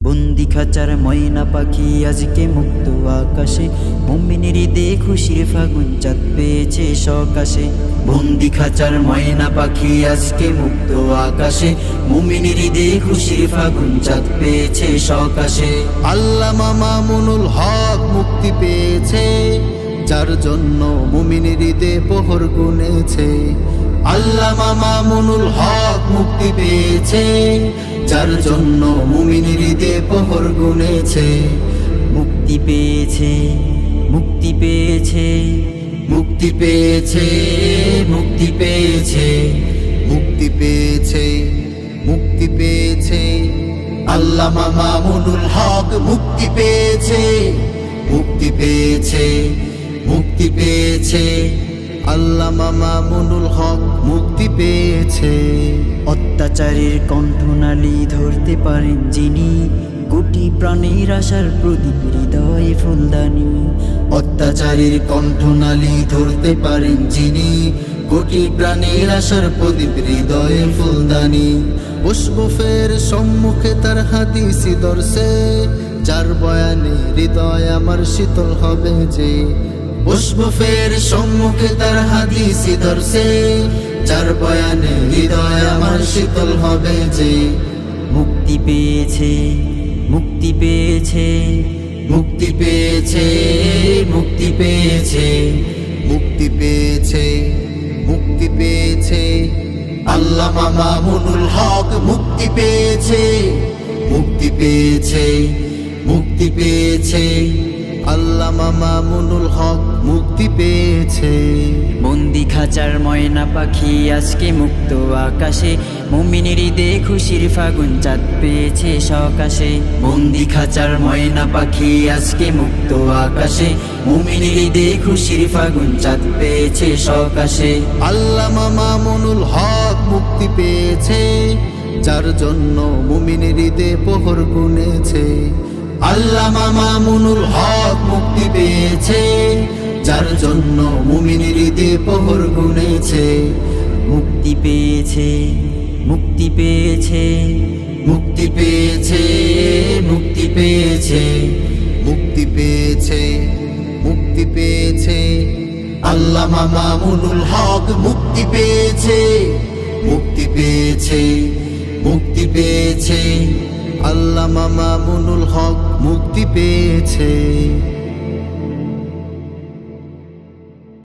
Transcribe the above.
বন্দি খাঁচার ময়না পাখি আজকে মুক্ত আকাশে, মুমিনের ঈদে খুশির ফাগুন চাঁদ পেয়েছে সকাশে। বন্দি খাঁচার ময়না পাখি আজকে মুক্ত আকাশে, মুমিনের ঈদে খুশির ফাগুন চাঁদ পেয়েছে সকাশে। আল্লামা মামুনুল হক মুক্তি পেয়েছে, যার জন্য মুমিনের ঈদে প্রহর গুনেছে। আল্লামা মামুনুল হক মুক্তি পেয়েছে, যার জন্য মুমিনের ঈদে প্রহর গুনেছে। মুক্তি পেয়েছে, মুক্তি পেয়েছে, মুক্তি পেয়েছে, মুক্তি পেয়েছে, মুক্তি পেয়েছে, মুক্তি পেয়েছে। আল্লামা মামুনুল হক মুক্তি পেয়েছে, মুক্তি পেয়েছে, মুক্তি পেয়েছে। আল্লামা মামুনুল হক মুক্তি পেয়েছে। অত্যাচারের কণ্ঠনালী ধরতে পারেন যিনি, কোটি প্রাণের আশার প্রদীপ হৃদয়ে ফুলদানি। অত্যাচারের কণ্ঠনালী ধরতে পারেন যিনি, কোটি প্রাণের আশার প্রদীপ হৃদয়ে ফুলদানি। বসবো ফের সম্মুখে তার হাদিসি দর্শে, যার বয়ানে হৃদয় আমার শীতল হবে যে। বসবো ফের সম্মুখে তার হাদিসি দর্শে, যার বয়ানে হৃদয় আমার শীতল হবে যে। মুক্তি পেয়েছে, মুক্তি পেয়েছে, মুক্তি পেয়েছে, মুক্তি পেয়েছে, মুক্তি পেয়েছে, মুক্তি পেয়েছে। আল্লামা মামুনুল হক মুক্তি পেয়েছে, মুক্তি পেয়েছে, মুক্তি পেয়েছে। আল্লামা মামুনুল হক মুক্তি পেয়েছে। বন্দি খাঁচার ময়না পাখি আজকে মুক্ত আকাশে, মুমিনের ঈদে খুশির ফাগুন চাঁদ পেয়েছে সকাশে। বন্দি খাঁচার ময়না পাখি আজকে মুক্ত আকাশে, মুমিনের ঈদে খুশির ফাগুন চাঁদ পেয়েছে সকাশে। আল্লামা মামুনুল হক মুক্তি পেয়েছে, যার জন্য মুমিনের ঈদে প্রহর গুনেছে। আল্লামা মামুনুল হক মুক্তি পেয়েছে, যার জন্য মুমিনের ঈদে প্রহর গুনেছে। মুক্তি পেয়েছে, মুক্তি পেয়েছে, মুক্তি পেয়েছে, মুক্তি পেয়েছে, মুক্তি পেয়েছে, মুক্তি পেয়েছে। আল্লামা মামুনুল হক মুক্তি পেয়েছে, মুক্তি পেয়েছে, মুক্তি পেয়েছে। আল্লামা মামুনুল হক মুক্তি পেয়েছে।